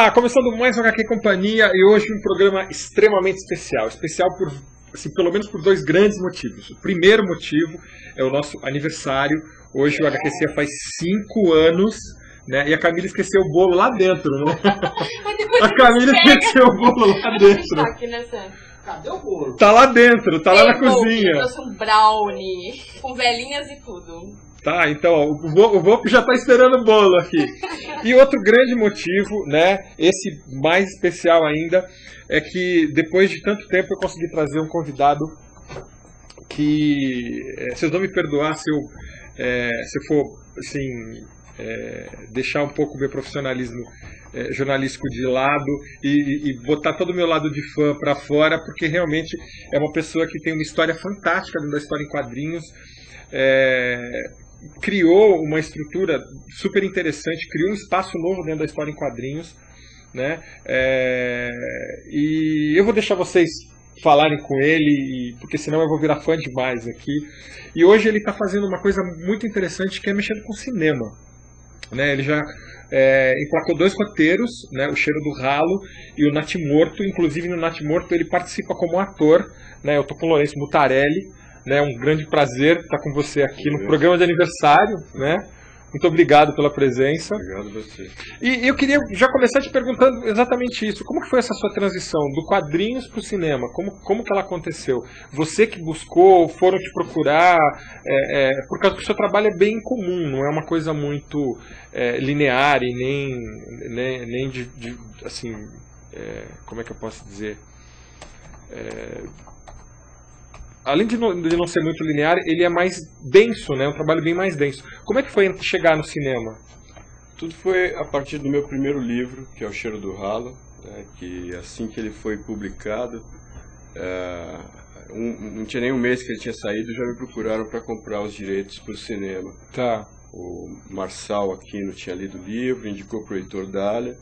Olá, começando mais um HQ Companhia e hoje um programa extremamente especial. Especial por, assim, pelo menos por dois grandes motivos. O primeiro motivo é o nosso aniversário. Hoje o HQC faz 5 anos, né? E a Camila esqueceu o bolo lá dentro, né? A Camila esqueceu o bolo lá dentro. Cadê o bolo? Tá lá dentro, tá lá na cozinha. Eu trouxe um brownie com velhinhas e tudo. Tá, então, ó, o Volpe já tá esperando o bolo aqui. E outro grande motivo, né, esse mais especial ainda, é que depois de tanto tempo eu consegui trazer um convidado que, vocês vão me perdoar se eu for, assim, deixar um pouco o meu profissionalismo jornalístico de lado e botar todo o meu lado de fã para fora, porque realmente é uma pessoa que tem uma história fantástica dentro da história em quadrinhos, criou uma estrutura super interessante, criou um espaço novo dentro da história em quadrinhos, né? E eu vou deixar vocês falarem com ele, porque senão eu vou virar fã demais aqui. E hoje ele está fazendo uma coisa muito interessante, que é mexendo com cinema, né? Ele já emplacou 2 roteiros, né? O Cheiro do Ralo e o Natimorto. Inclusive no Natimorto ele participa como ator, né? Eu tô com o Lourenço Mutarelli, né? Um grande prazer estar com você aqui no programa de aniversário, né? Muito obrigado pela presença. Obrigado a você. E eu queria já começar te perguntando exatamente isso. Como que foi essa sua transição do quadrinhos para o cinema? Como que ela aconteceu? Você que buscou, foram te procurar? Por causa que o seu trabalho é bem comum, não é uma coisa muito linear e nem assim, como é que eu posso dizer? Além de não ser muito linear, ele é mais denso, né? Um trabalho bem mais denso. Como é que foi chegar no cinema? Tudo foi a partir do meu primeiro livro, que é O Cheiro do Ralo, né, que assim que ele foi publicado, não tinha nem um mês que ele tinha saído, já me procuraram para comprar os direitos para o cinema. Tá. O Marçal Aquino tinha lido o livro, indicou para o Heitor Dália,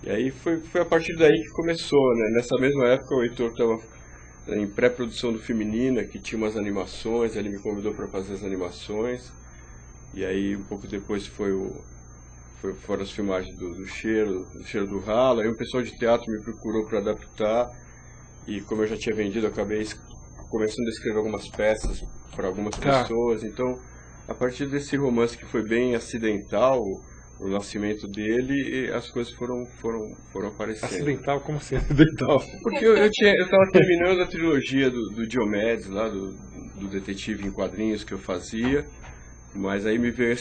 e aí foi a partir daí que começou, né? Nessa mesma época o Heitor estava em pré-produção do Feminina, que tinha umas animações, ele me convidou para fazer as animações, e aí um pouco depois foram as filmagens do Cheiro do Ralo, aí o pessoal de teatro me procurou para adaptar, e como eu já tinha vendido, eu acabei começando a escrever algumas peças para algumas pessoas, então a partir desse romance que foi bem acidental, o nascimento dele, as coisas foram aparecendo. Acidental? Como assim acidental? Porque eu estava terminando a trilogia do Diomedes, lá do detetive em quadrinhos que eu fazia, mas aí me veio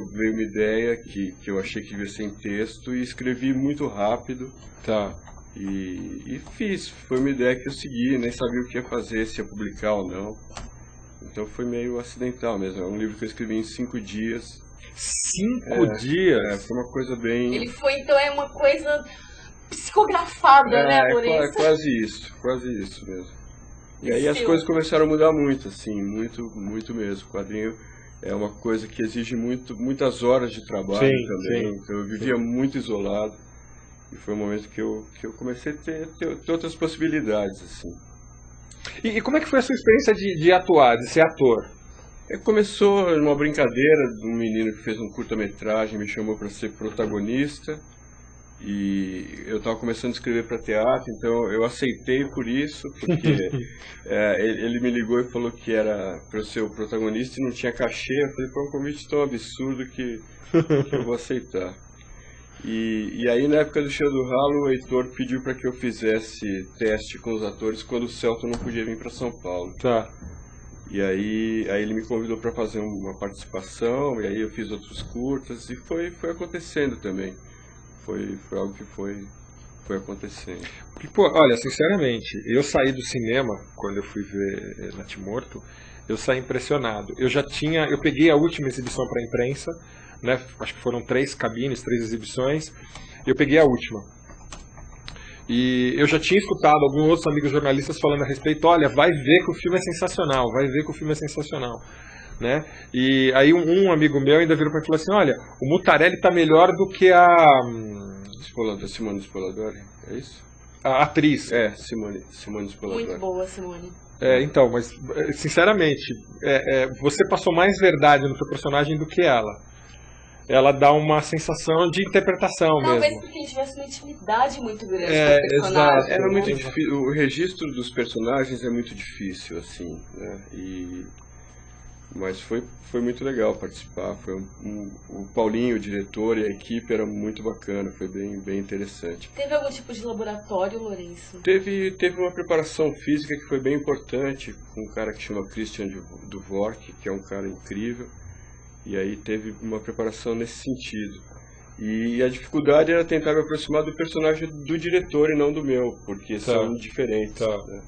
uma ideia que eu achei que devia ser em texto, e escrevi muito rápido. Tá. E fiz. Foi uma ideia que eu segui, nem sabia o que ia fazer, se ia publicar ou não. Então foi meio acidental mesmo. É um livro que eu escrevi em 5 dias. 5 dias? Foi uma coisa bem... Ele foi, então, uma coisa psicografada, né, por isso? Quase isso mesmo. E aí as coisas começaram a mudar muito, assim, muito mesmo. O quadrinho é uma coisa que exige muitas horas de trabalho também. Sim, então eu vivia muito isolado. E foi um momento que eu comecei a ter outras possibilidades, assim. E como é que foi a sua experiência de atuar, de ser ator? Começou numa brincadeira de um menino que fez um curta-metragem, me chamou para ser protagonista, e eu estava começando a escrever para teatro, então eu aceitei por isso, porque ele me ligou e falou que era para eu ser o protagonista e não tinha cachê. Eu falei, foi um convite tão absurdo que eu vou aceitar. E aí na época do Cheiro do Ralo, o Heitor pediu para que eu fizesse teste com os atores quando o Celton não podia vir para São Paulo. Tá. E aí ele me convidou para fazer uma participação, e aí eu fiz outros curtas, e foi acontecendo também. Foi algo que foi acontecendo. Porque, pô, olha, sinceramente, eu saí do cinema, quando eu fui ver Natimorto, eu saí impressionado. Eu peguei a última exibição para a imprensa, né? Acho que foram 3 cabines, 3 exibições, e eu peguei a última. E eu já tinha escutado alguns outros amigos jornalistas falando a respeito, olha, vai ver que o filme é sensacional, né? E aí um amigo meu ainda virou para mim e falou assim, olha, o Mutarelli tá melhor do que a... Simone Spoladori, é isso? A atriz. Simone Spoladori. Muito boa, Simone. Então, mas sinceramente, você passou mais verdade no seu personagem do que ela. ela dá uma sensação de interpretação Talvez mesmo. porque ele tivesse uma intimidade muito grande com o personagem. Exato. Era muito difícil, o registro dos personagens é muito difícil, assim, né? Mas foi muito legal participar. O Paulinho, o diretor, e a equipe era muito bacana, foi bem interessante. Teve algum tipo de laboratório, Lourenço? Teve uma preparação física que foi bem importante, com um cara que chama Christian Dvork, que é um cara incrível, e aí teve uma preparação nesse sentido. E a dificuldade era tentar me aproximar do personagem do diretor e não do meu, porque são diferentes, né?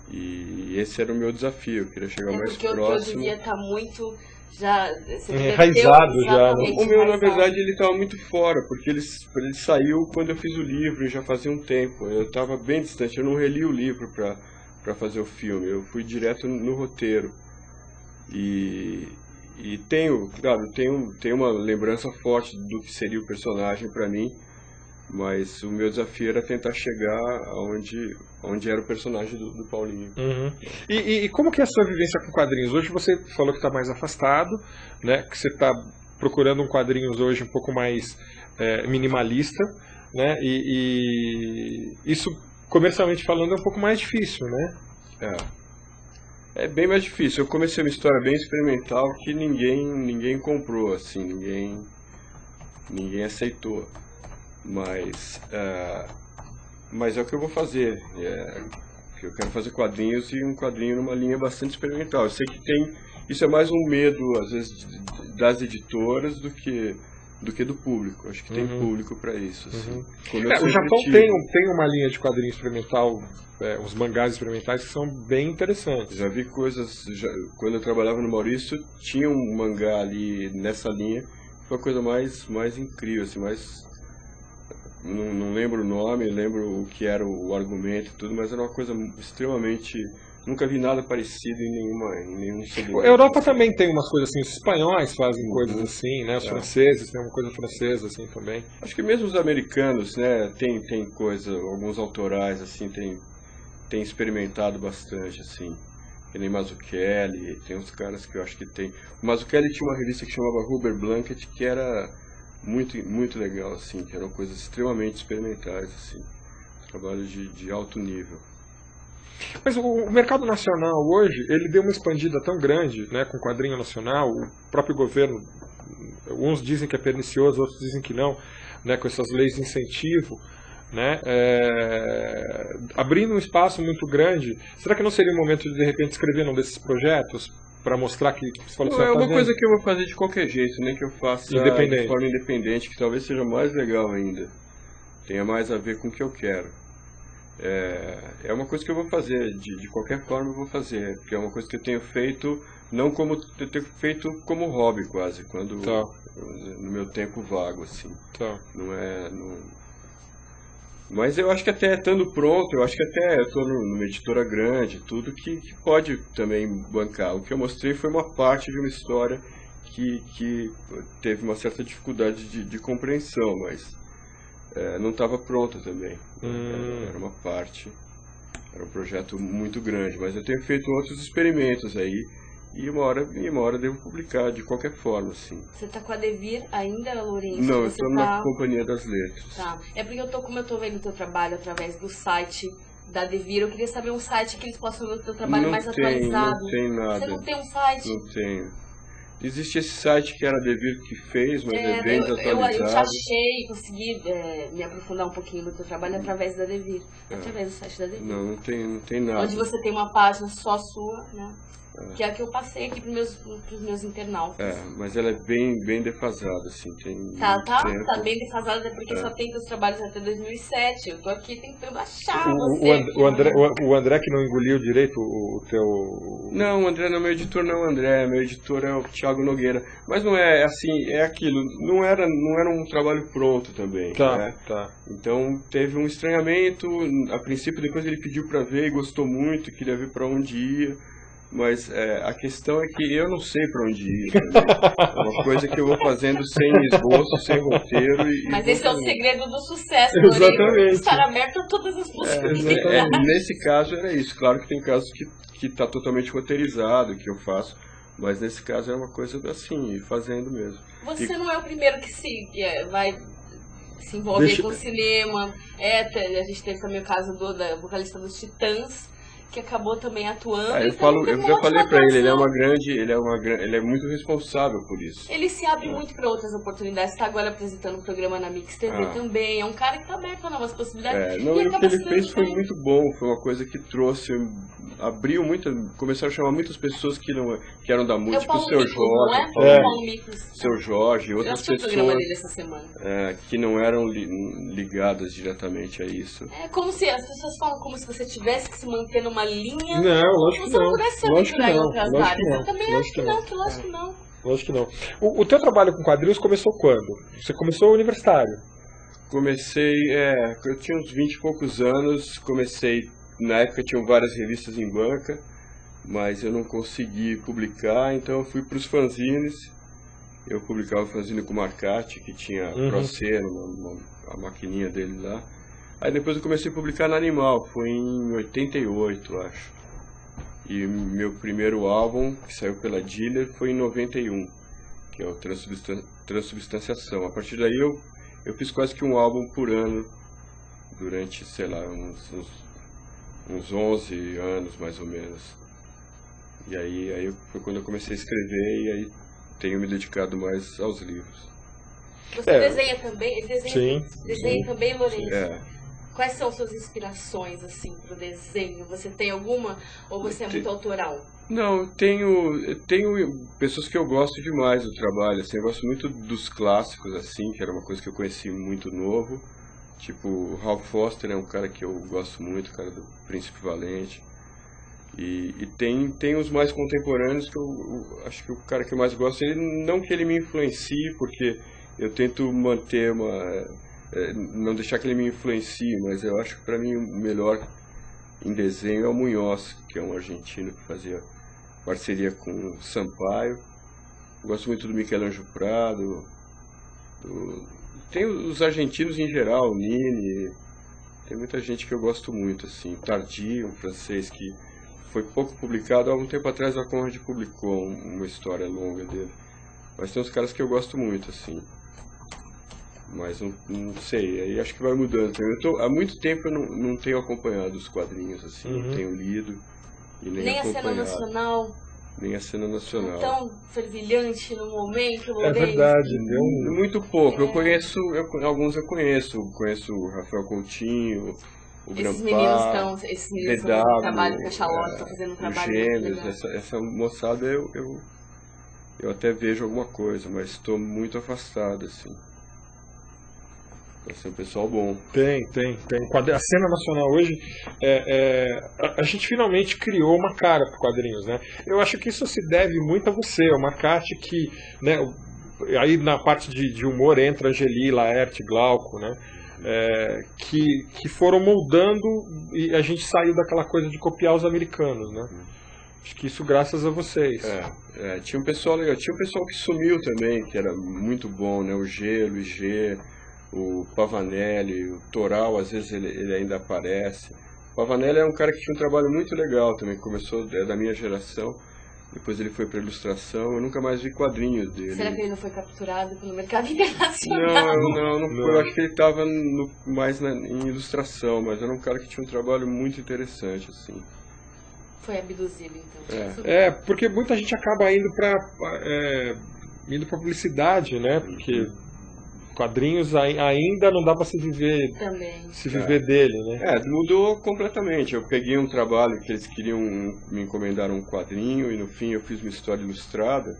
E esse era o meu desafio, eu queria chegar mais próximo. Porque o teu devia estar muito já enraizado já. O meu, na verdade, ele estava muito fora, porque ele saiu quando eu fiz o livro, e já fazia um tempo. Eu estava bem distante, eu não reli o livro para fazer o filme, eu fui direto no roteiro. E tenho uma lembrança forte do que seria o personagem para mim, mas o meu desafio era tentar chegar onde era o personagem do Paulinho. Uhum. E como que é a sua vivência com quadrinhos? Hoje você falou que está mais afastado, né? Que você está procurando um quadrinhos hoje um pouco mais minimalista, né? E isso, comercialmente falando, é um pouco mais difícil, né? É bem mais difícil. Eu comecei uma história bem experimental que ninguém comprou, assim, ninguém aceitou. Mas é o que eu vou fazer. Eu quero fazer quadrinhos e um quadrinho numa linha bastante experimental. Eu sei que isso é mais um medo, às vezes, das editoras do que do público. Acho que tem público para isso. Assim. O Japão tem uma linha de quadrinho experimental, os mangás experimentais que são bem interessantes. Já vi coisas, quando eu trabalhava no Maurício, tinha um mangá ali nessa linha, foi a coisa mais incrível, assim, não lembro o nome, lembro o que era o argumento e tudo, mas era uma coisa extremamente... Nunca vi nada parecido em nenhum segmento. A Europa também tem umas coisas assim, os espanhóis fazem coisas assim, né? Os franceses têm uma coisa francesa assim também. Acho que mesmo os americanos, né, tem coisa, alguns autorais assim, tem experimentado bastante, assim. Que nem Mazzucchelli, tem uns caras que eu acho que tem... O Mazzucchelli tinha uma revista que chamava Rubber Blanket, que era muito, muito legal, assim, que eram coisas extremamente experimentais, assim. Trabalhos de alto nível. Mas o mercado nacional hoje, ele deu uma expandida tão grande, né, com o quadrinho nacional, o próprio governo, uns dizem que é pernicioso, outros dizem que não, né, com essas leis de incentivo, né, abrindo um espaço muito grande. Será que não seria o momento de repente escrever um desses projetos para mostrar que você falou que é uma coisa que eu vou fazer de qualquer jeito, nem que eu faça de forma independente, que talvez seja mais legal ainda, tenha mais a ver com o que eu quero. É uma coisa que eu vou fazer, de qualquer forma eu vou fazer, porque é uma coisa que eu tenho feito, não como eu tenho feito como hobby quase, quando no meu tempo vago, assim. Mas eu acho que até estando pronto, eu acho que até eu estou numa editora grande, tudo que pode também bancar. O que eu mostrei foi uma parte de uma história que teve uma certa dificuldade de compreensão, mas não estava pronta também. Era uma parte, era um projeto muito grande, mas eu tenho feito outros experimentos aí, e uma hora devo publicar de qualquer forma, assim. Você tá com a Devir ainda, Lourenço? Não, eu estou na Companhia das Letras. Tá. É porque como eu tô vendo o teu trabalho através do site da Devir, eu queria saber um site que eles possam ver o teu trabalho mais atualizado. Não tem nada. Você não tem um site? Não tenho. Existe esse site que era a Devir que fez, mas é bem desatualizado. Eu já achei, consegui me aprofundar um pouquinho no teu trabalho através da Devir. Através do site da Devir. Não tem nada. Onde você tem uma página só sua, né? Que é a que eu passei aqui pros meus internautas. Mas ela é bem defasada, assim. Tá bem defasada, porque só tem teus trabalhos até 2007. Eu tô aqui tentando achar o André que não engoliu direito o teu... Não, o André não é meu editor, não, André. Meu editor é o Thiago Nogueira. Mas não é assim, é aquilo. Não era um trabalho pronto também. Tá. Então teve um estranhamento. A princípio, depois ele pediu pra ver e gostou muito, queria ver pra onde ia. Mas a questão é que eu não sei para onde ir. É uma coisa que eu vou fazendo sem esboço, sem roteiro. Mas esse é o segredo do sucesso. Exatamente. Estar aberto a todas as possibilidades. Nesse caso era isso. Claro que tem casos que está totalmente roteirizado, que eu faço. Mas nesse caso é uma coisa assim, fazendo mesmo. Você não é o primeiro que vai se envolver com o cinema. A gente teve também o caso da vocalista dos Titãs, que acabou também atuando. Eu já falei pra ele, ele é muito responsável por isso. Ele se abre muito para outras oportunidades, está agora apresentando um programa na Mix TV também, é um cara que está aberto a novas possibilidades. E o que ele fez foi muito bom, foi uma coisa que trouxe, abriu começaram a chamar muitas pessoas que eram da música, tipo o Seu Jorge, Seu Jorge, outras pessoas dele essa semana. Que não eram ligadas diretamente a isso. É como se as pessoas falam como se você tivesse que se manter numa linha. Não, lógico que não. Você não pudesse se aventurar em outras áreas. Eu também acho que não. Lógico que não. O teu trabalho com quadrinhos começou quando? Você começou universitário? Comecei, eu tinha uns 20 e poucos anos, na época tinham várias revistas em banca, mas eu não consegui publicar, então eu fui para os fanzines. Eu publicava o fanzine com o Marcati, que tinha Proceno, a maquininha dele lá. Aí depois eu comecei a publicar na Animal, foi em 88, acho. E meu primeiro álbum, que saiu pela Dealer, foi em 91, que é o Transubstanciação. A partir daí eu fiz quase que um álbum por ano, durante, sei lá, uns 11 anos mais ou menos. E aí foi quando eu comecei a escrever e aí tenho me dedicado mais aos livros. Você desenha também? Ele desenha também, Lourenço? Quais são suas inspirações, assim, pro desenho? Você tem alguma ou você é muito autoral? Não, eu tenho pessoas que eu gosto demais do trabalho, assim, eu gosto muito dos clássicos, assim, que era uma coisa que eu conheci muito novo. Tipo, o Ralph Foster é um cara que eu gosto muito, cara do Príncipe Valente. E tem os mais contemporâneos que eu acho que o cara que eu mais gosto, não que ele me influencie, porque eu tento manter não deixar que ele me influencie, mas eu acho que para mim o melhor em desenho é o Munhoz, que é um argentino que fazia parceria com o Sampaio. Eu gosto muito do Michelangelo Prado, tem os argentinos em geral, o Nini, tem muita gente que eu gosto muito, assim. Tardy, um francês que foi pouco publicado, há um tempo atrás a Conrad publicou uma história longa dele. Mas tem uns caras que eu gosto muito, assim. Mas não sei, aí acho que vai mudando. Há muito tempo eu não tenho acompanhado os quadrinhos, assim, não tenho lido e nem acompanhado. A cena nacional? Nem a cena nacional. Tão fervilhante no momento, Lourenço. É verdade, muito pouco. Alguns eu conheço. Conheço o Rafael Coutinho, o Grampar, esses meninos estão fazendo trabalho com a Chalota, estão fazendo um trabalho Gêmeos, essa moçada eu até vejo alguma coisa, mas estou muito afastado, assim. Vai ser um pessoal bom. Tem. A cena nacional hoje, a gente finalmente criou uma cara para quadrinhos, né? Eu acho que isso se deve muito a você, ao Marcati, que, né, aí na parte de humor entra Angeli, Laerte, Glauco, né? Que foram moldando e a gente saiu daquela coisa de copiar os americanos, né? Acho que isso graças a vocês. Tinha um pessoal legal, tinha um pessoal que sumiu também, que era muito bom, né? O G, o IG, o Pavanelli, o Toral, às vezes ele ainda aparece. O Pavanelli é um cara que tinha um trabalho muito legal também, começou da minha geração, depois ele foi para ilustração, eu nunca mais vi quadrinhos dele. Será que ele não foi capturado pelo mercado internacional? Não foi, eu acho que ele estava mais em ilustração, mas era um cara que tinha um trabalho muito interessante, assim. Foi abduzido, então. Porque muita gente acaba indo para publicidade, né? Porque quadrinhos ainda não dá para se viver dele, né? Mudou completamente. Eu peguei um trabalho que eles queriam me encomendar um quadrinho e no fim eu fiz uma história ilustrada,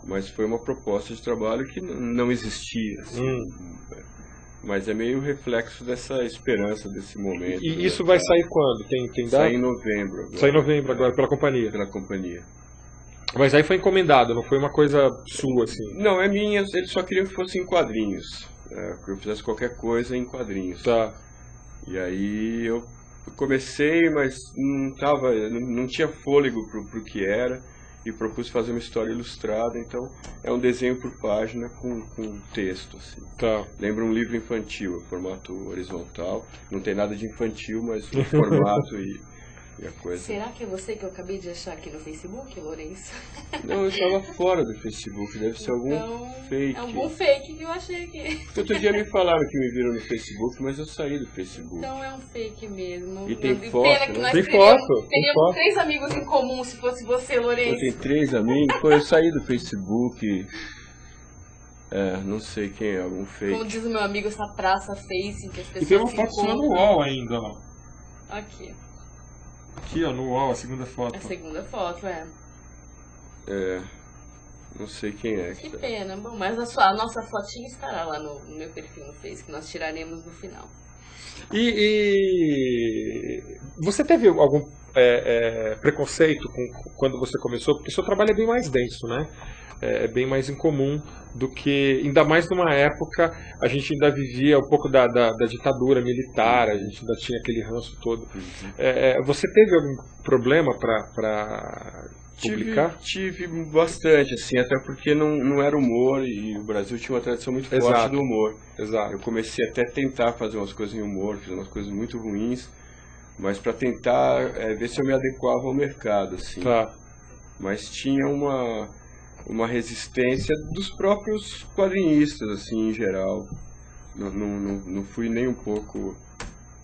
mas foi uma proposta de trabalho que não existia, assim. Mas é meio reflexo dessa esperança desse momento. E isso vai sair quando? Tem data? Sai em novembro agora. Sai em novembro agora, pela companhia? Pela companhia. Mas aí foi encomendado, não foi uma coisa sua, assim? Não, é minha, eles só queriam que fosse em quadrinhos. Que eu fizesse qualquer coisa em quadrinhos. Tá. E aí eu comecei, mas não tinha fôlego pro que era. E propus fazer uma história ilustrada, então é um desenho por página com texto, assim. Tá. Lembra um livro infantil, formato horizontal. Não tem nada de infantil, mas o formato E a coisa... Será que é você que eu acabei de achar aqui no Facebook, Lourenço? Não, eu estava fora do Facebook, deve ser algum fake. É algum fake que eu achei aqui. Outro dia me falaram que me viram no Facebook, mas eu saí do Facebook. Então é um fake mesmo. E tem foto, pena que né? nós Tem teríamos, foto, teríamos 3 amigos em comum se fosse você, Lourenço. Eu tenho 3 amigos, pô, eu saí do Facebook. Não sei quem é, algum fake. Como diz o meu amigo, essa praça face que as pessoas E tem uma se foto sua no encontram. UOL ainda, ó. Aqui, Aqui, ó, no UOL, a segunda foto. a segunda foto, Não sei quem é. Que pena. Bom, mas a nossa fotinha estará lá no meu perfil no Face, que nós tiraremos no final. E você teve algum preconceito quando você começou? Porque o seu trabalho é bem mais denso, né? É bem mais incomum do que... Ainda mais numa época, a gente ainda vivia um pouco da ditadura militar, a gente ainda tinha aquele ranço todo. Você teve algum problema para publicar? Tive bastante, assim, até porque não era humor e o Brasil tinha uma tradição muito forte Exato. do humor. Exato. Eu comecei até a tentar fazer umas coisas em humor, fiz umas coisas muito ruins, mas para tentar ver se eu me adequava ao mercado, assim. Tá. Mas tinha uma resistência dos próprios quadrinistas, assim, em geral. Não fui nem um pouco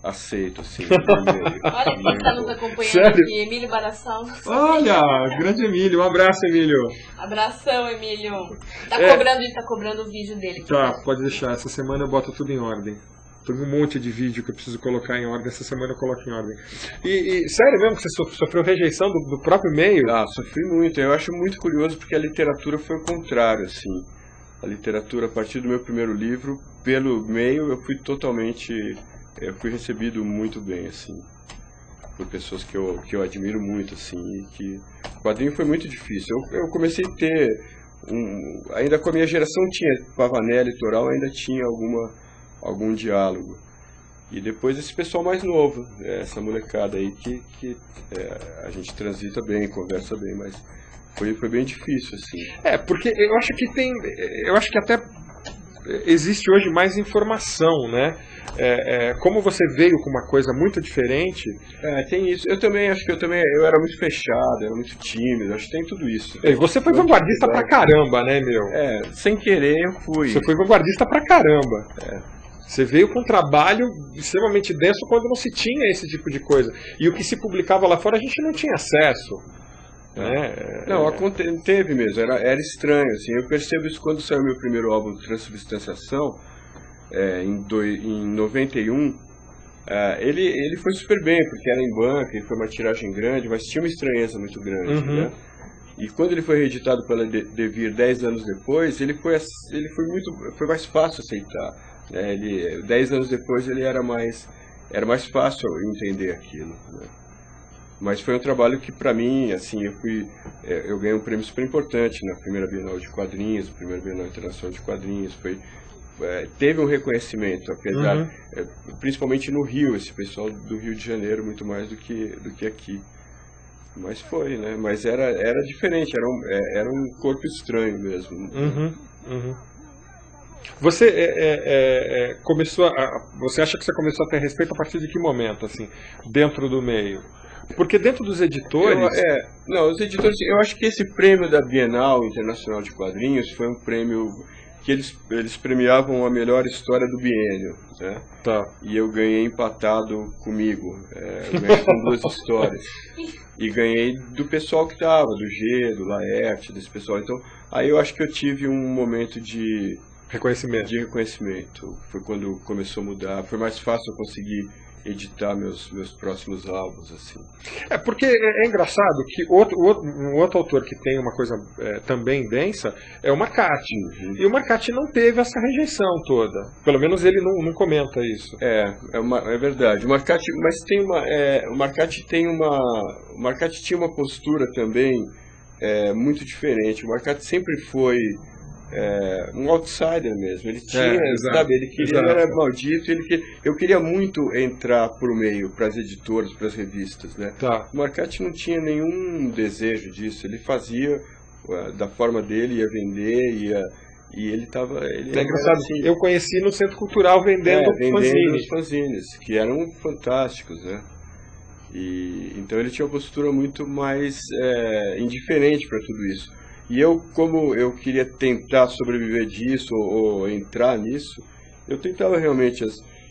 aceito, assim. Olha quem está nos acompanhando Sério? aqui, Emílio Baração. Olha, grande Emílio, um abraço, Emílio. Abração, Emílio. Ele tá cobrando o vídeo dele. Tá, pode deixar, essa semana eu boto tudo em ordem. Tem um monte de vídeo que eu preciso colocar em ordem, essa semana eu coloco em ordem. E sério mesmo que você sofreu rejeição do próprio meio? Ah, sofri muito. Eu acho muito curioso porque a literatura foi o contrário, assim. A literatura, a partir do meu primeiro livro, pelo meio, eu fui recebido muito bem, assim, por pessoas que eu admiro muito, assim, e que o quadrinho foi muito difícil. Eu comecei a ter, ainda com a minha geração tinha Pavané, Litoral, ainda tinha algum diálogo. E depois esse pessoal mais novo, essa molecada aí que a gente transita bem, conversa bem, mas foi bem difícil, assim. Porque eu acho que até existe hoje mais informação, né? Como você veio com uma coisa muito diferente... tem isso. Eu também acho que eu era muito fechado, era muito tímido, acho que tem tudo isso. E você foi vanguardista pra caramba, né, meu? Sem querer eu fui. Você foi vanguardista pra caramba. Você veio com um trabalho extremamente denso quando não se tinha esse tipo de coisa. E o que se publicava lá fora a gente não tinha acesso. Não, teve mesmo, era estranho, assim, eu percebo isso quando saiu meu primeiro álbum, Transubstanciação, em 91, ele foi super bem, porque era em banca, ele foi uma tiragem grande, mas tinha uma estranheza muito grande, né? E quando ele foi reeditado pela Devir 10 anos depois, foi mais fácil aceitar, né? 10 anos depois ele era mais fácil entender aquilo, né? Mas foi um trabalho que, para mim, assim, eu ganhei um prêmio super importante na primeira Bienal de Quadrinhos, primeira Bienal Internacional de Quadrinhos, teve um reconhecimento, apesar, principalmente no Rio, esse pessoal do Rio de Janeiro, muito mais do que aqui. Mas foi, né? Mas era diferente, era um corpo estranho mesmo. Você você acha que você começou a ter respeito a partir de que momento, assim, dentro do meio? Porque dentro dos editores... os editores, eu acho que esse prêmio da Bienal Internacional de Quadrinhos foi um prêmio que eles premiavam a melhor história do biênio, né? Tá. E eu ganhei empatado comigo, eu ganhei com 2 histórias. E ganhei do pessoal que estava, do G, do Laerte, desse pessoal. Então, aí eu acho que eu tive um momento de reconhecimento. Foi quando começou a mudar, foi mais fácil eu conseguir editar meus próximos álbuns, assim. Porque é engraçado que um outro autor que tem uma coisa também densa é o Marcati. E o Marcati não teve essa rejeição toda. Pelo menos ele não comenta isso. É verdade. O Marcati, mas o Marcati tinha uma postura também muito diferente. O Marcati sempre foi um outsider mesmo. Ele tinha, ele era maldito, eu queria muito entrar pro meio, pras editoras, pras revistas, né? Tá. O Marcati não tinha nenhum desejo disso, ele fazia da forma dele, ia vender, e ele tava... É engraçado, assim, eu conheci no Centro Cultural vendendo os fanzines, que eram fantásticos, né? Então ele tinha uma postura muito mais indiferente para tudo isso. E eu, como eu queria tentar sobreviver disso ou entrar nisso, eu tentava realmente...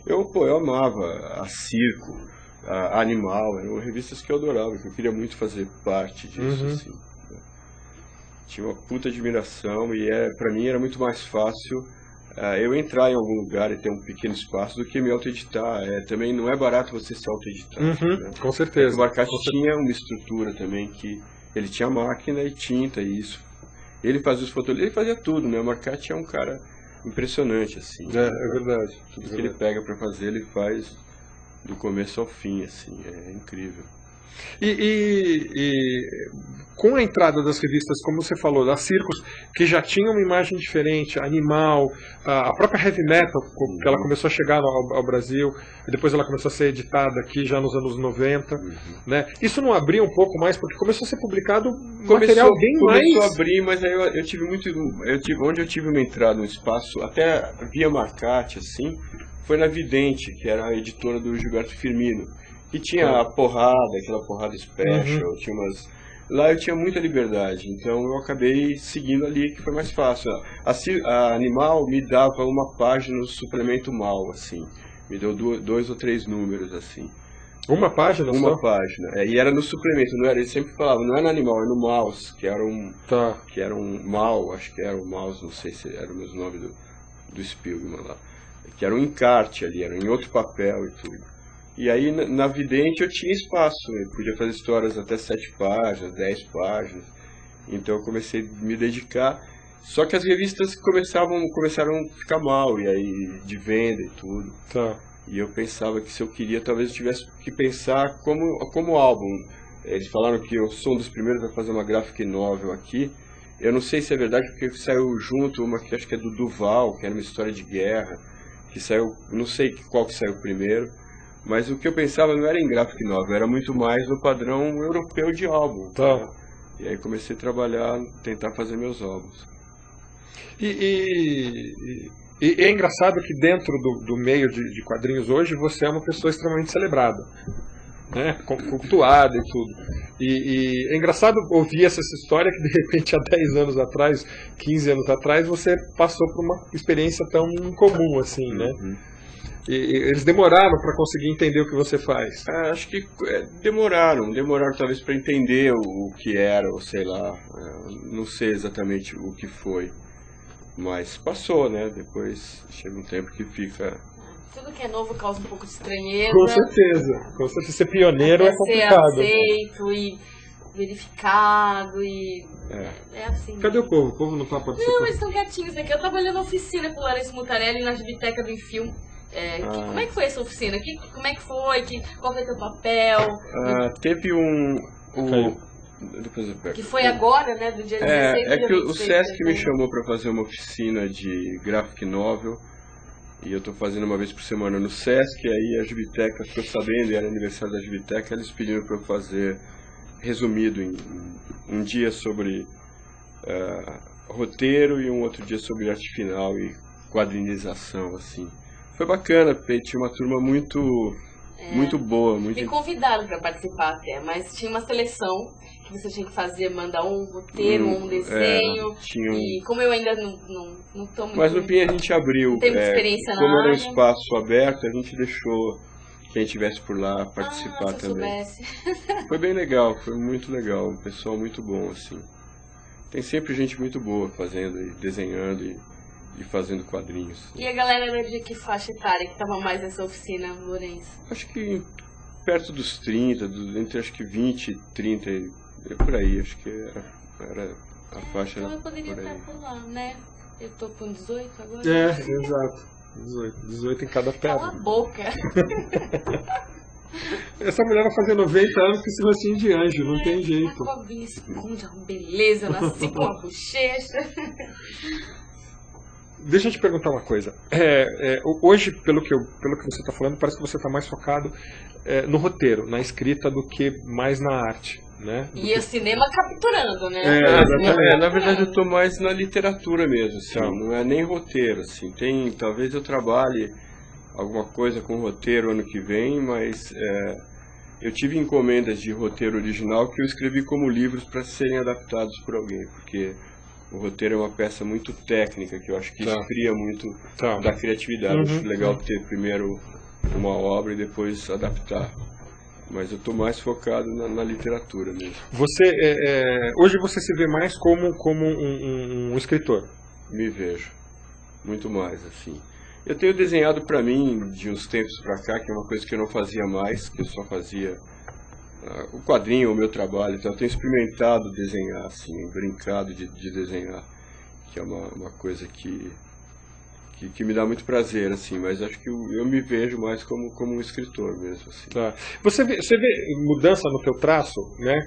Eu amava a Circo, a Animal, eram revistas que eu adorava, que eu queria muito fazer parte disso, assim. Tinha uma puta admiração e pra mim era muito mais fácil eu entrar em algum lugar e ter um pequeno espaço do que me auto-editar. Também não é barato você se auto-editar. Né? Com certeza. O Marcati tinha uma estrutura também, que ele tinha máquina e tinta e isso. Ele fazia os fotografias, ele fazia tudo, né? O Marcati é um cara impressionante, assim. É verdade. Tudo que ele pega para fazer, ele faz do começo ao fim, assim. É incrível. E com a entrada das revistas, como você falou, das Circos, que já tinha uma imagem diferente, Animal, a própria Heavy Metal, que ela começou a chegar ao Brasil, e depois ela começou a ser editada aqui já nos anos 90, né? Isso não abriu um pouco mais, porque começou a ser publicado material bem mais... Começou a abrir, mas aí eu tive onde eu tive uma entrada, um espaço, até via Marcati, assim, foi na Vidente, que era a editora do Gilberto Firmino. E tinha a porrada, aquela porrada special, tinha umas... Lá eu tinha muita liberdade, então eu acabei seguindo ali, que foi mais fácil. A Animal me dava uma página no suplemento Mal, assim. Me deu 2 ou 3 números, assim. Uma página só? Uma página. E era no suplemento, não era, ele sempre falava, não é no Animal, é no Mouse, que era um Mal, acho que era o Mouse, não sei se era o mesmo nome do Spielman lá. Que era um encarte ali, era em outro papel e tudo. E aí, na Vidente, eu tinha espaço, eu podia fazer histórias até 7 páginas, 10 páginas. Então eu comecei a me dedicar. Só que as revistas começaram a ficar mal, e aí, de venda e tudo. E eu pensava que se eu queria, talvez eu tivesse que pensar como álbum. Eles falaram que eu sou um dos primeiros a fazer uma graphic novel aqui. Eu não sei se é verdade, porque saiu junto uma que acho que é do Duval, que era uma história de guerra, que saiu, não sei qual que saiu primeiro. Mas o que eu pensava não era em graphic novel, era muito mais no padrão europeu de álbum. E aí comecei a trabalhar, tentar fazer meus álbuns. E é engraçado que dentro do meio de quadrinhos hoje você é uma pessoa extremamente celebrada, né? Cultuada e tudo. E é engraçado ouvir essa história que de repente há 10 anos atrás, 15 anos atrás, você passou por uma experiência tão incomum assim, né? E eles demoraram para conseguir entender o que você faz? Acho que demoraram talvez para entender o que era, ou sei lá, não sei exatamente o que foi, mas passou, né? Depois chega um tempo que fica... Tudo que é novo causa um pouco de estranheza. Com certeza, ser pioneiro é complicado. Ser aceito e verificado e... É assim. Cadê o povo? O povo não está participando? Não, eles estão quietinhos aqui. Eu trabalhando na oficina com o Larissa Mutarelli na biblioteca do Enfilme. Como é que foi essa oficina? Como é que foi? Qual foi o teu papel? Teve depois eu pego. Que foi agora, né? Do dia 16 É que o Sesc me chamou para fazer uma oficina de graphic novel. E eu estou fazendo uma vez por semana no Sesc. E aí a Gibiteca ficou sabendo, e era aniversário da Gibiteca. Eles pediram para eu fazer resumido em um dia sobre roteiro e um outro dia sobre arte final e quadrinização, assim. Foi bacana, porque tinha uma turma muito boa. Me convidaram para participar até, mas tinha uma seleção que você tinha que fazer, mandar um roteiro, um desenho. E como eu ainda não tô muito... Mas no fim a gente abriu. Não tem muita experiência na como área. Era um espaço aberto, a gente deixou quem estivesse por lá participar também. Foi bem legal, foi muito legal. Um pessoal muito bom, assim. Tem sempre gente muito boa fazendo e desenhando e fazendo quadrinhos. E a galera era de que faixa etária que estava mais nessa oficina, Lourenço? Acho que perto dos 30, entre acho que 20 e 30, por aí, acho que era a faixa. Então eu poderia estar por lá, né? Eu tô com 18 agora? Exato. 18 em cada perna. Cala a boca! Essa mulher vai fazer 90 anos com esse rostinho de anjo, não tem jeito. A cobrinha esconde uma beleza, eu nasci com uma bochecha. Deixa eu te perguntar uma coisa. Hoje, pelo que você está falando, parece que você está mais focado no roteiro, na escrita, do que mais na arte, né? E o cinema capturando, né? Na verdade, eu estou mais na literatura mesmo, assim, não é nem roteiro, assim. Talvez eu trabalhe alguma coisa com roteiro ano que vem, mas eu tive encomendas de roteiro original que eu escrevi como livros para serem adaptados por alguém, porque o roteiro é uma peça muito técnica, que eu acho que esfria muito da criatividade. Acho legal ter primeiro uma obra e depois adaptar. Mas eu estou mais focado na literatura mesmo. Hoje você se vê mais como um escritor? Me vejo. Muito mais, assim. Eu tenho desenhado para mim, de uns tempos para cá, que é uma coisa que eu não fazia mais, que eu só fazia o quadrinho, o meu trabalho. Então eu tenho experimentado desenhar, assim, brincado de desenhar, que é uma coisa que me dá muito prazer, assim, mas acho que eu me vejo mais como um escritor mesmo, assim. Você vê mudança no teu traço, né,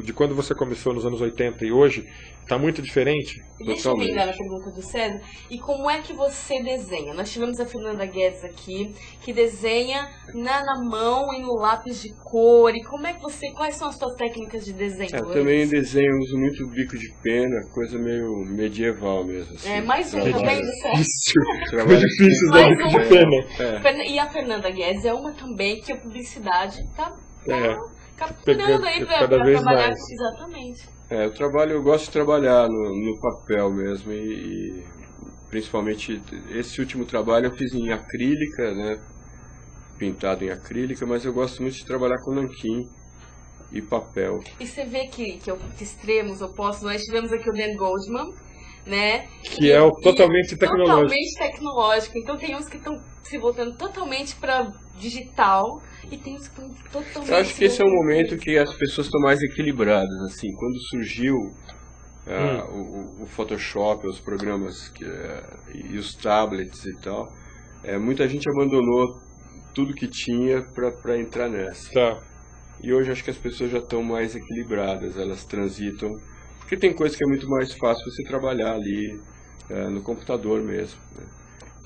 de quando você começou nos anos 80 e hoje, está muito diferente? Deixa eu emendar a pergunta do César. E como é que você desenha? Nós tivemos a Fernanda Guedes aqui, que desenha na mão e no lápis de cor. E como é que quais são as suas técnicas de desenho? Eu também desenho, uso muito bico de pena, coisa meio medieval mesmo. Assim. Mais um também, do Difícil. Difícil usar bico de pena. E a Fernanda Guedes é uma também que a publicidade tá capturando aí para trabalhar. Exatamente. Eu gosto de trabalhar no papel mesmo e principalmente esse último trabalho eu fiz em acrílica, né, pintado em acrílica, mas eu gosto muito de trabalhar com nanquim e papel. E você vê que extremos opostos, nós tivemos aqui o Dan Goldman, né? Que é totalmente tecnológico. Totalmente tecnológico. Então tem uns que estão se voltando totalmente para digital e tem uns que estão totalmente... Eu acho que esse é um momento que as pessoas estão mais equilibradas, assim. Quando surgiu o Photoshop, os programas e os tablets e tal, muita gente abandonou tudo que tinha para entrar nessa. E hoje acho que as pessoas já estão mais equilibradas, elas transitam. Porque tem coisa que é muito mais fácil você trabalhar ali no computador mesmo, né?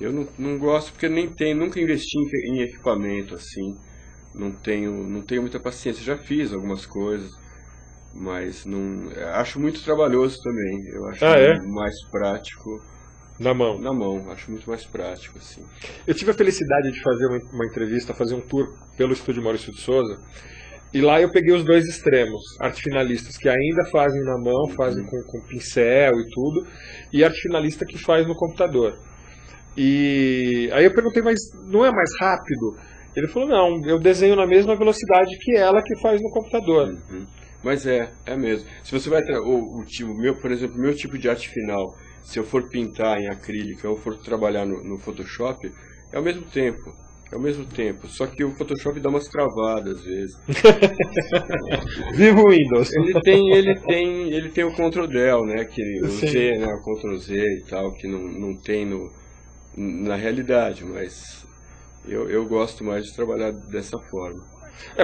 Eu não gosto porque nunca investi em equipamento assim, não tenho muita paciência. Já fiz algumas coisas, mas acho muito trabalhoso também. Eu acho mais prático na mão. Acho muito mais prático assim. Eu tive a felicidade de fazer uma entrevista, fazer um tour pelo estúdio Maurício de Souza. E lá eu peguei os dois extremos, arte finalistas que ainda fazem na mão, fazem com pincel e tudo, e arte finalista que faz no computador. E aí eu perguntei, mas não é mais rápido? Ele falou, não, eu desenho na mesma velocidade que ela que faz no computador. Mas é mesmo. Se você vai por exemplo, meu tipo de arte final, se eu for pintar em acrílica ou for trabalhar no Photoshop, é ao mesmo tempo. Só que o Photoshop dá umas travadas às vezes. Viva o Windows! Ele tem o Ctrl Del, né? O Z, né? O Ctrl Z e tal, que não tem na realidade, mas eu gosto mais de trabalhar dessa forma.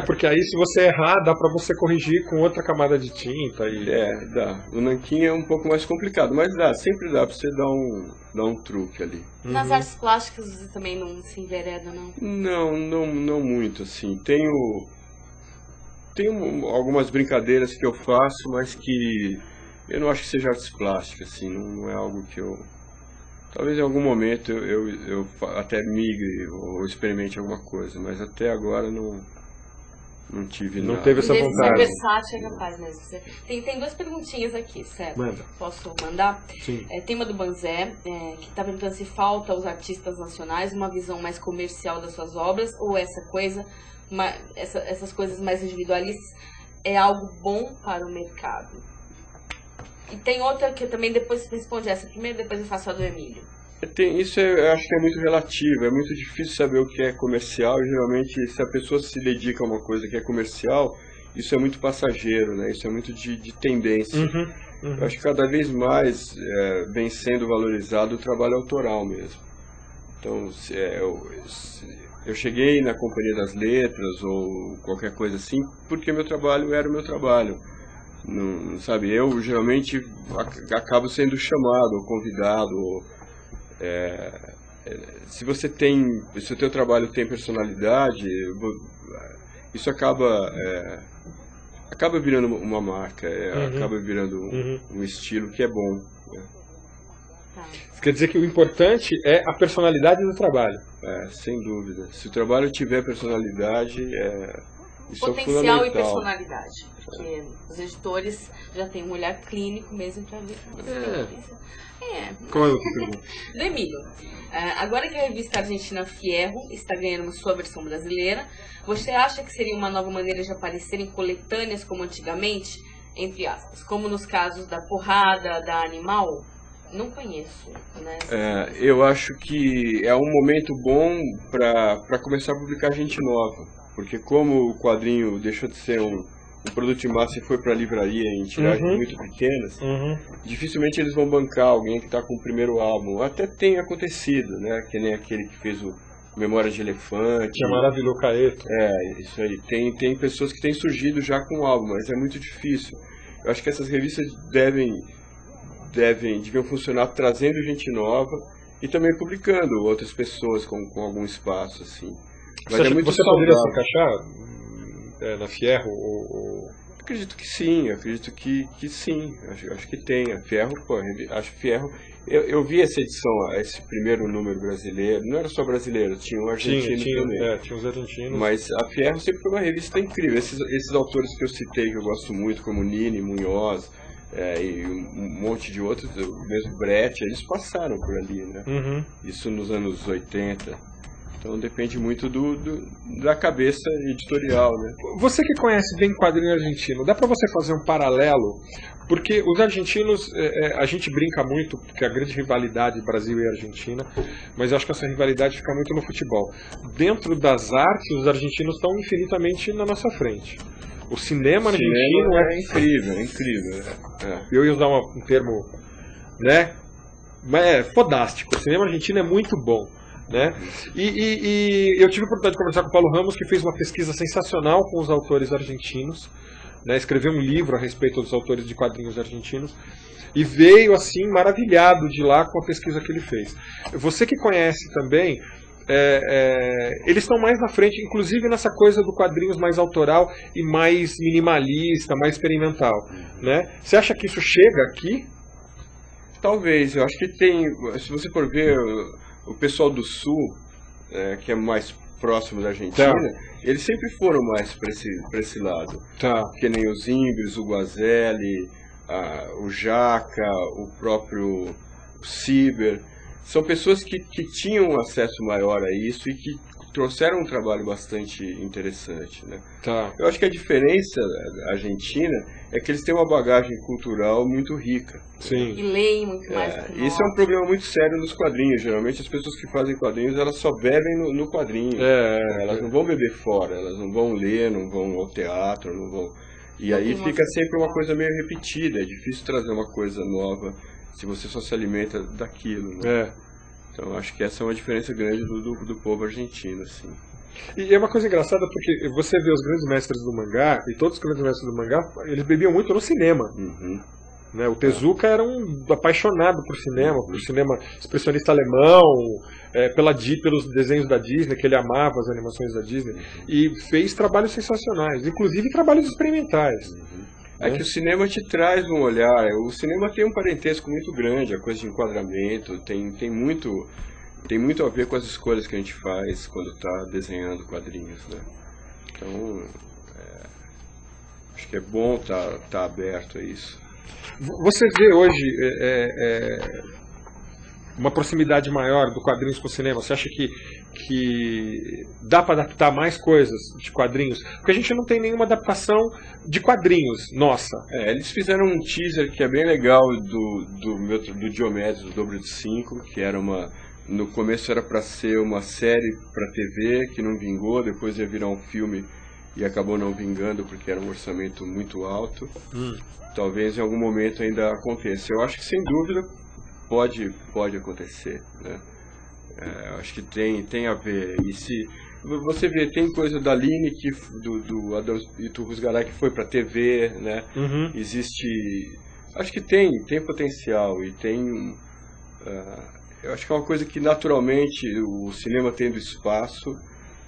Porque aí se você errar, dá pra você corrigir com outra camada de tinta. Dá. O nanquim é um pouco mais complicado, mas sempre dá pra você dar um truque ali. Nas artes plásticas você também não se envereda, não? Não muito, assim. Tenho algumas brincadeiras que eu faço, mas que eu não acho que seja artes plásticas, assim, não é algo que eu... Talvez em algum momento eu até migre ou experimente alguma coisa, mas até agora não tive nada. Não teve essa vontade. Versátil é capaz mesmo. Tem duas perguntinhas aqui, certo? Manda. Posso mandar? Sim. Tema do Banzé, que está perguntando se falta aos artistas nacionais uma visão mais comercial das suas obras, ou essas coisas mais individualistas é algo bom para o mercado. E tem outra que eu também depois responde essa primeiro, depois eu faço a do Emílio. Isso eu acho que é muito relativo, é muito difícil saber o que é comercial, e geralmente se a pessoa se dedica a uma coisa que é comercial, isso é muito passageiro, né? Isso é muito de tendência. Eu acho que cada vez mais vem sendo valorizado o trabalho autoral mesmo. Então, eu cheguei na Companhia das Letras ou qualquer coisa assim, porque meu trabalho era o meu trabalho. Não, sabe, eu geralmente acabo sendo chamado ou convidado. Se o teu trabalho tem personalidade, isso acaba virando uma marca, acaba virando um estilo que é bom. Tá. Quer dizer que o importante é a personalidade do trabalho. Sem dúvida. Se o trabalho tiver personalidade, isso é Potencial e fundamental. personalidade. Porque os editores já têm um olhar clínico mesmo para ver. Qual é a outra pergunta? Do Emílio. Agora que a revista argentina Fierro está ganhando sua versão brasileira, você acha que seria uma nova maneira de aparecer em coletâneas como antigamente? Entre aspas. Como nos casos da Porrada, da Animal? Não conheço, né? Eu acho que é um momento bom para começar a publicar gente nova. Porque como o quadrinho deixou de ser um produto de massa e foi para a livraria em tiragens muito pequenas, dificilmente eles vão bancar alguém que está com o primeiro álbum. Até tem acontecido, né? Que nem aquele que fez o Memória de Elefante. Que é maravilhoso, Caeto. Isso aí. Tem pessoas que têm surgido já com o álbum, mas é muito difícil. Eu acho que essas revistas deviam funcionar trazendo gente nova e também publicando outras pessoas com algum espaço, assim. Mas você muito poderia se saudável. encaixar na Fierro? Acredito que sim, sim. Acho que tem. A Fierro, acho que Fierro. Eu vi essa edição, esse primeiro número brasileiro. Não era só brasileiro, tinha um argentino também. Tinha os argentinos. Mas a Fierro sempre foi uma revista incrível. Esses autores que eu citei, que eu gosto muito, como Nini, Munhoz, e um monte de outros, o mesmo Brecht, eles passaram por ali, né? Isso nos anos 80. Então depende muito da cabeça editorial, né? Você que conhece bem quadrinho argentino, dá para você fazer um paralelo? Porque os argentinos, a gente brinca muito, porque a grande rivalidade Brasil e Argentina, mas eu acho que essa rivalidade fica muito no futebol. Dentro das artes, os argentinos estão infinitamente na nossa frente. O cinema argentino é incrível. Eu ia usar um termo, né? Mas é fodástico. O cinema argentino é muito bom. Né? E eu tive a oportunidade de conversar com o Paulo Ramos, que fez uma pesquisa sensacional com os autores argentinos, né? Escreveu um livro a respeito dos autores de quadrinhos argentinos e veio assim maravilhado de lá com a pesquisa que ele fez. Você que conhece também, eles estão mais na frente, inclusive nessa coisa do quadrinhos mais autoral e mais minimalista, mais experimental, né? Você acha que isso chega aqui? Talvez, eu acho que tem, se você for ver o pessoal do Sul, que é mais próximo da Argentina, eles sempre foram mais para esse lado. Que nem os Ingres, o Guazelli, o Jaca, o próprio Ciber. São pessoas que tinham um acesso maior a isso e que trouxeram um trabalho bastante interessante, né? Eu acho que a diferença argentina é que eles têm uma bagagem cultural muito rica. Sim. E leem muito mais do que nós. Isso é um problema muito sério nos quadrinhos. Geralmente as pessoas que fazem quadrinhos, elas só bebem no quadrinho. Elas não vão beber fora, elas não vão ler, não vão ao teatro, não vão... E aí fica sempre uma coisa meio repetida. É difícil trazer uma coisa nova se você só se alimenta daquilo, né? Então acho que essa é uma diferença grande do povo argentino, assim. E é uma coisa engraçada porque você vê os grandes mestres do mangá, e todos os grandes mestres do mangá, eles bebiam muito no cinema. Né? O Tezuka era um apaixonado por cinema expressionista alemão, pelos desenhos da Disney, que ele amava as animações da Disney, e fez trabalhos sensacionais, inclusive trabalhos experimentais. É que o cinema te traz um olhar, o cinema tem um parentesco muito grande, a coisa de enquadramento, tem muito a ver com as escolhas que a gente faz quando está desenhando quadrinhos, né? Então, acho que é bom tá aberto a isso. Você vê hoje uma proximidade maior do quadrinhos com o cinema? Você acha que dá para adaptar mais coisas de quadrinhos? Porque a gente não tem nenhuma adaptação de quadrinhos, nossa. Eles fizeram um teaser que é bem legal do Diomedes, do Dobro de 5, que era no começo era para ser uma série para TV, que não vingou, depois ia virar um filme e acabou não vingando porque era um orçamento muito alto. Talvez em algum momento ainda aconteça. Eu acho que sem dúvida pode acontecer, né? Acho que tem a ver. E se você vê, tem coisa da Line do Adalto Rusgaray que foi para TV, né? Existe, acho que tem potencial e tem. Eu acho que é uma coisa que naturalmente o cinema tendo espaço,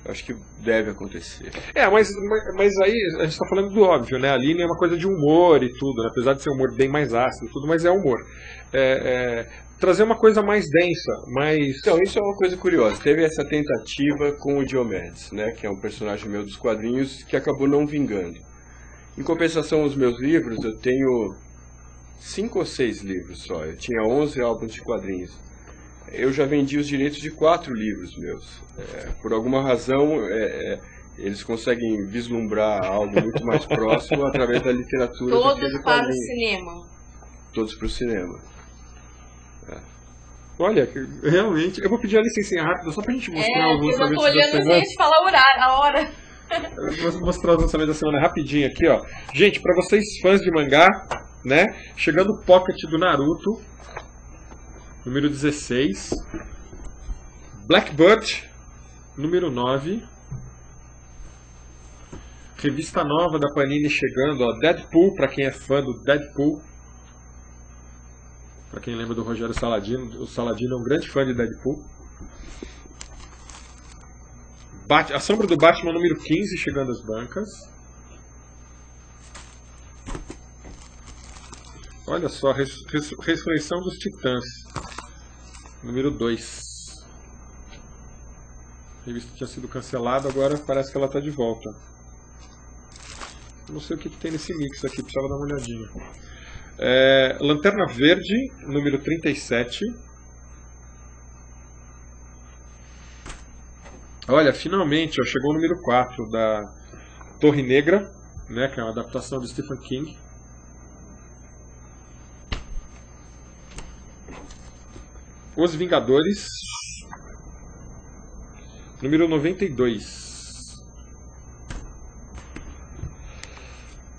acho que deve acontecer. Mas aí a gente está falando do óbvio, né? A Aline é uma coisa de humor e tudo, né? Apesar de ser um humor bem mais ácido e tudo, mas é humor. trazer uma coisa mais densa, mais... Então, isso é uma coisa curiosa. Teve essa tentativa com o Diomedes, né, que é um personagem meu dos quadrinhos, que acabou não vingando. Em compensação, os meus livros, eu tenho 5 ou 6 livros só. Eu tinha 11 álbuns de quadrinhos. Eu já vendi os direitos de 4 livros meus. Por alguma razão, eles conseguem vislumbrar algo muito mais próximo através da literatura. Todos para o cinema. Todos para o cinema. Olha, realmente... Eu vou pedir a licencinha rápida só pra gente mostrar alguns lançamentos da semana. Eu tô olhando a gente falar a hora. Eu vou mostrar os lançamentos da semana rapidinho aqui, ó. Gente, pra vocês fãs de mangá, né? Chegando o Pocket do Naruto, número 16. Blackbird, número 9. Revista nova da Panini chegando, ó. Deadpool, pra quem é fã do Deadpool. Pra quem lembra do Rogério Saladino, o Saladino é um grande fã de Deadpool. A Sombra do Batman número 15 chegando às bancas. Olha só, Ressurreição dos Titãs número 2. A revista tinha sido cancelada, agora parece que ela está de volta. Não sei o que tem nesse mix aqui, precisava dar uma olhadinha. Lanterna Verde número 37. Olha, finalmente, ó, chegou o número 4 da Torre Negra, né, que é uma adaptação de Stephen King. Os Vingadores, número 92.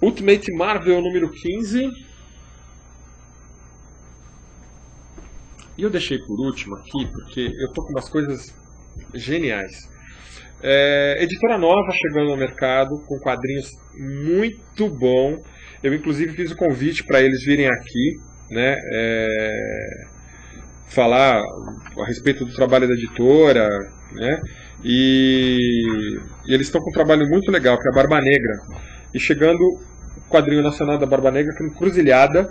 Ultimate Marvel, número 15. E eu deixei por último aqui, porque eu tô com umas coisas geniais. Editora nova chegando no mercado, com quadrinhos muito bom. Eu inclusive fiz o convite para eles virem aqui, né, falar a respeito do trabalho da editora, né, e eles estão com um trabalho muito legal, que é a Barba Negra. E chegando o quadrinho nacional da Barba Negra, que é Encruzilhada.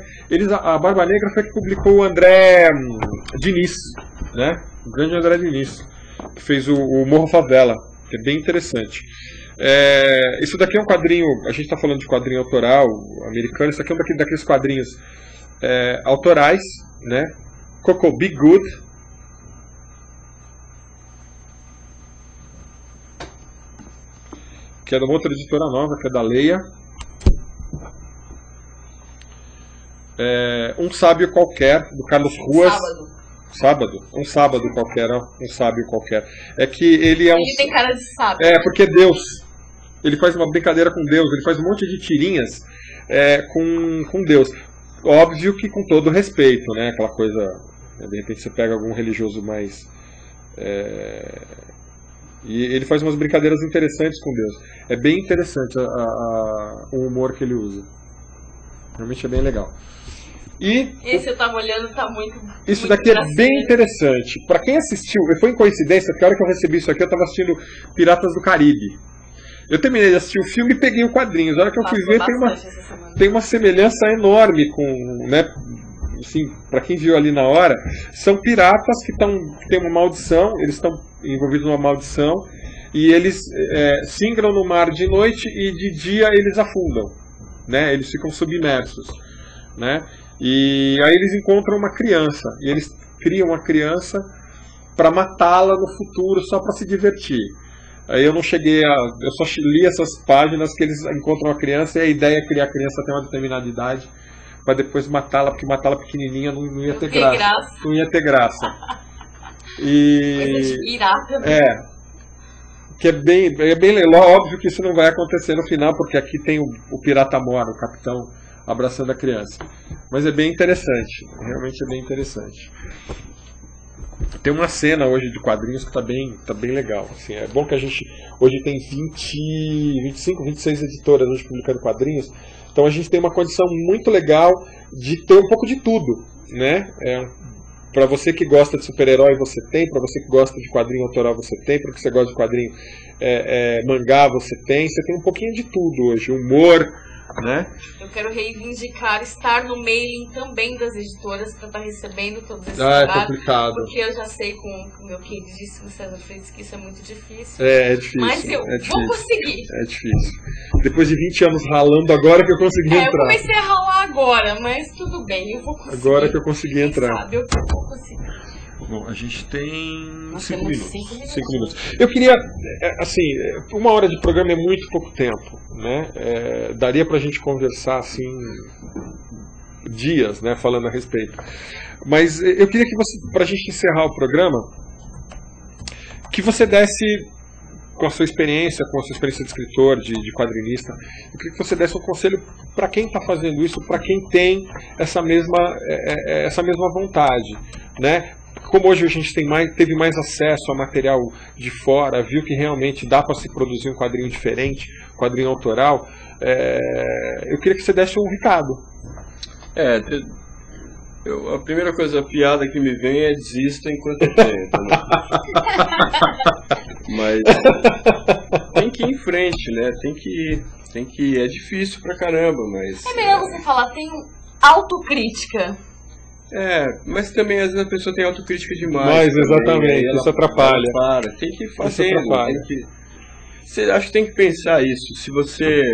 A Barba Negra foi que publicou o André Diniz, né, o grande André Diniz, que fez o Morro Favela, que é bem interessante. Isso daqui é um quadrinho, a gente está falando de quadrinho autoral americano, isso aqui é um daqueles quadrinhos autorais, né? Coco Be Good. Que é de uma outra editora nova, que é da Leia. Um Sábio Qualquer, do Carlos Ruas. Sábado, um sábado qualquer, ó, um sábio qualquer. É que ele é um... Ele tem cara de sábio. Porque Deus. Ele faz uma brincadeira com Deus, ele faz um monte de tirinhas com Deus. Óbvio que com todo respeito, né? Aquela coisa, de repente você pega algum religioso mais... E ele faz umas brincadeiras interessantes com Deus. É bem interessante o humor que ele usa. Realmente é bem legal. E esse eu tava olhando, tá muito... Isso daqui é bem interessante. Pra quem assistiu, foi em coincidência, porque a hora que eu recebi isso aqui, eu tava assistindo Piratas do Caribe. Eu terminei de assistir o filme e peguei o quadrinho. A hora que eu fui ver, tem uma semelhança enorme com, né, assim, pra quem viu ali na hora, são piratas que têm uma maldição, eles estão envolvidos numa maldição, e eles se ingram no mar de noite e de dia eles afundam, né? Eles ficam submersos, né? E aí eles encontram uma criança, e eles criam uma criança para matá-la no futuro só para se divertir. Aí eu não cheguei eu só li essas páginas que eles encontram a criança, e a ideia é criar a criança até uma determinada idade para depois matá-la, porque matá-la pequenininha não ia ter graça. Não ia ter graça. E que é bem óbvio que isso não vai acontecer no final, porque aqui tem o Pirata Mora, o capitão abraçando a criança. Mas é bem interessante, realmente é bem interessante. Tem uma cena hoje de quadrinhos que tá bem legal. Assim, é bom que a gente hoje tem 25, 26 editoras hoje publicando quadrinhos, então a gente tem uma condição muito legal de ter um pouco de tudo, né? Para você que gosta de super-herói, você tem. Para você que gosta de quadrinho autoral, você tem. Para você que gosta de quadrinho mangá, você tem um pouquinho de tudo hoje. Humor, né? Eu quero reivindicar, estar no mailing também das editoras para estar recebendo todos esses É trabalhos, complicado. porque eu já sei com o meu queridíssimo César Freitas que isso é muito difícil. É difícil. Mas eu vou conseguir. É difícil. Depois de 20 anos ralando, agora que eu consegui Eu entrar. comecei a ralar agora, mas tudo bem, eu vou conseguir. Agora que eu consegui entrar. Sabe, eu vou conseguir. Bom, a gente tem Nós 5 temos minutos. 5 minutos. Eu queria, assim, 1 hora de programa é muito pouco tempo, né? Daria pra gente conversar, assim, dias, né, falando a respeito. Mas eu queria que você, pra gente encerrar o programa, que você desse, com a sua experiência de escritor, de quadrinista, eu queria que você desse um conselho para quem está fazendo isso, para quem tem essa mesma vontade, né? Como hoje a gente teve mais acesso a material de fora, viu que realmente dá para se produzir um quadrinho diferente, um quadrinho autoral, eu queria que você desse um recado. A primeira coisa, a piada que me vem é desista enquanto eu tento, né? Mas tem que ir em frente, né? Tem que ir. É difícil pra caramba, mas... É melhor você falar, tem autocrítica. Mas também às vezes a pessoa tem autocrítica demais. Mas também, exatamente, isso atrapalha. Tem que ir fazendo. Acho que tem que pensar isso. Se você...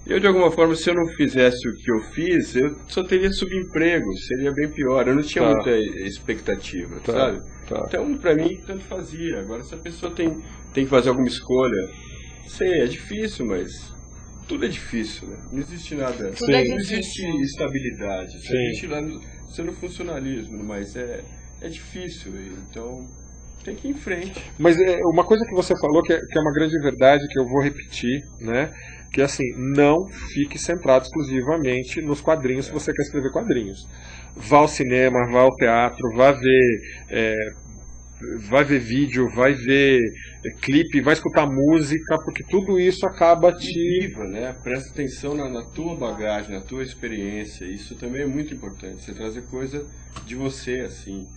Eu, de alguma forma, se eu não fizesse o que eu fiz, eu só teria subemprego, seria bem pior. Eu não tinha muita expectativa, sabe? Então, pra mim, tanto fazia. Agora, se a pessoa tem que fazer alguma escolha, sei, é difícil, mas tudo é difícil, né? Não existe nada, Tudo é não difícil. existe estabilidade. Só existe lá no funcionalismo, mas é difícil, então... Tem que ir em frente. Mas uma coisa que você falou que é uma grande verdade, que eu vou repetir, né? Que é assim, não fique centrado exclusivamente nos quadrinhos se você quer escrever quadrinhos. Vá ao cinema, vá ao teatro, vá ver vídeo, vai ver clipe, vai escutar música, porque tudo isso acaba Viva, né? Presta atenção na tua bagagem, na tua experiência. Isso também é muito importante. Você trazer coisa de você, assim.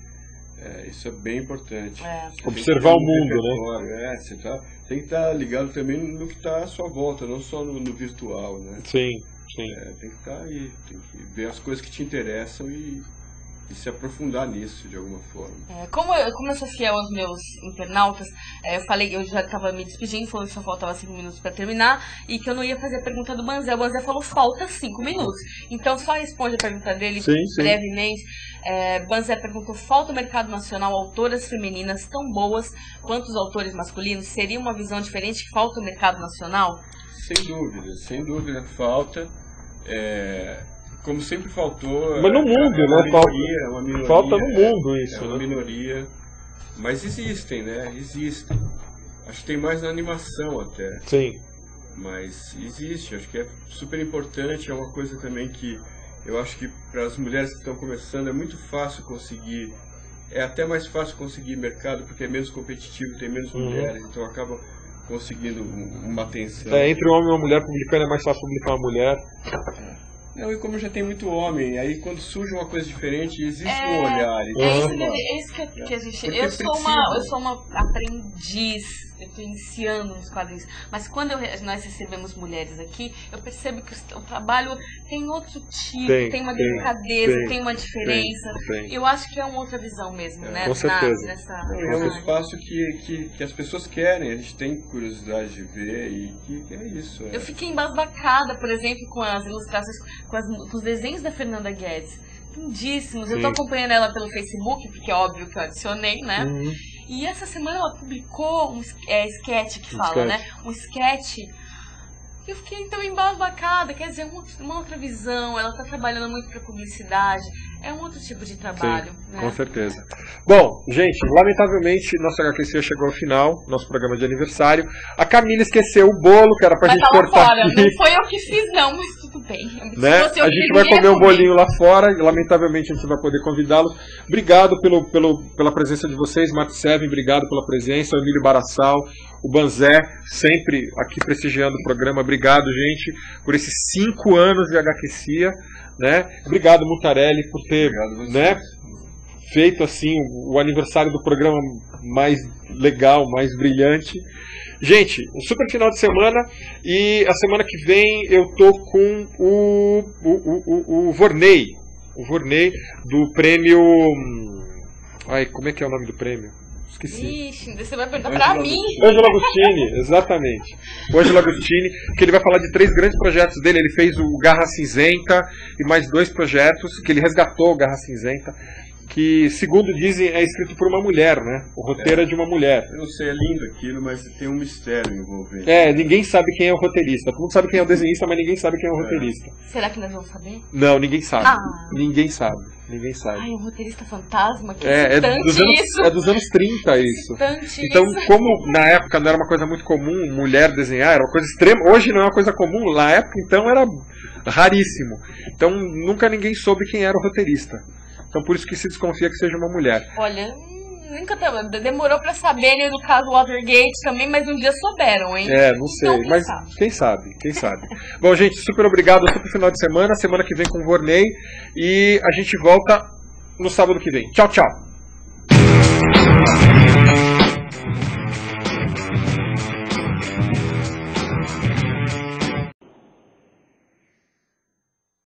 Isso é bem importante. Observar o mundo, né? Você tem que estar ligado também no que está à sua volta, não só no virtual, né? Sim. Tem que estar aí, tem que ver as coisas que te interessam e se aprofundar nisso de alguma forma. Como eu sou fiel aos meus internautas, eu falei, eu já estava me despedindo, falou que só faltava 5 minutos para terminar e que eu não ia fazer a pergunta do Banzé. O Banzé falou, falta 5 minutos. Então só responde a pergunta dele brevemente. Banzé perguntou, falta no mercado nacional autoras femininas tão boas quanto os autores masculinos? Seria uma visão diferente que falta no mercado nacional? Sem dúvida falta. Como sempre faltou... Mas no mundo, né? Uma minoria, falta no mundo isso. É uma minoria. Mas existem, né? Existem. Acho que tem mais na animação até. Sim. Mas existe, acho que é super importante. É uma coisa também que eu acho que para as mulheres que estão começando é muito fácil conseguir. É até mais fácil conseguir mercado porque é menos competitivo, tem menos mulheres, então acaba conseguindo uma atenção. Entre um homem e uma mulher publicando é mais fácil publicar uma mulher. Não, e como já tem muito homem, aí quando surge uma coisa diferente, existe um olhar. Isso que a gente... Eu sou uma aprendiz, eu estou iniciando nos quadrinhos, mas quando nós recebemos mulheres aqui, eu percebo que o trabalho tem outro tipo, tem uma delicadeza, tem uma diferença. Eu acho que é uma outra visão mesmo, né? Com certeza. É um espaço que as pessoas querem, a gente tem curiosidade de ver e que é isso. Eu fiquei embasbacada, por exemplo, com as ilustrações, com os desenhos da Fernanda Guedes. Lindíssimos. Eu tô acompanhando ela pelo Facebook, porque é óbvio que eu adicionei, né? E essa semana ela publicou um sketch que fala, né? Um sketch. Eu fiquei então embasbacada, quer dizer, uma outra visão. Ela tá trabalhando muito pra publicidade. É um outro tipo de trabalho, né? Com certeza. Bom, gente, lamentavelmente nosso HQC chegou ao final, nosso programa de aniversário. A Camila esqueceu o bolo, que era pra gente cortar fora. aqui. Não foi eu que fiz não, mas tudo bem. Né? A gente vai comer um bolinho lá fora, e lamentavelmente a gente não vai poder convidá-los. Obrigado pela presença de vocês, Matt Seven, obrigado pela presença, o Emílio Barassal, o Banzé, sempre aqui prestigiando o programa. Obrigado, gente, por esses 5 anos de HQcia, né? Obrigado, Mutarelli, por ter, né, feito assim o aniversário do programa mais legal, mais brilhante. Gente, um super final de semana. E a semana que vem eu tô com o Vorney. O Vorney do prêmio... Ai, como é que é o nome do prêmio? Esqueci. Ixi, você vai perguntar pra mim. Ângelo Agostini, exatamente. O Ângelo Agostini, que ele vai falar de 3 grandes projetos dele. Ele fez o Garra Cinzenta e mais 2 projetos, que ele resgatou o Garra Cinzenta, que, segundo dizem, é escrito por uma mulher, né? O roteiro é de uma mulher. Eu não sei, é lindo aquilo, mas tem um mistério envolvendo. Ninguém sabe quem é o roteirista. Todo mundo sabe quem é o desenhista, mas ninguém sabe quem é o roteirista. Será que nós vamos saber? Não, ninguém sabe. Ah. Ninguém sabe. Ninguém sabe. Ai, um roteirista fantasma, que É dos anos 30 isso. Então, como na época não era uma coisa muito comum mulher desenhar, era uma coisa extrema. Hoje não é uma coisa comum, na época então era raríssimo. Então nunca ninguém soube quem era o roteirista. Então por isso que se desconfia que seja uma mulher. Olha, nunca demorou pra saberem no caso Watergate também, mas um dia souberam, hein? Não sei, então, mas quem sabe. Bom, gente, super obrigado, super final de semana. Semana que vem com o Vorney. E a gente volta no sábado que vem. Tchau, tchau.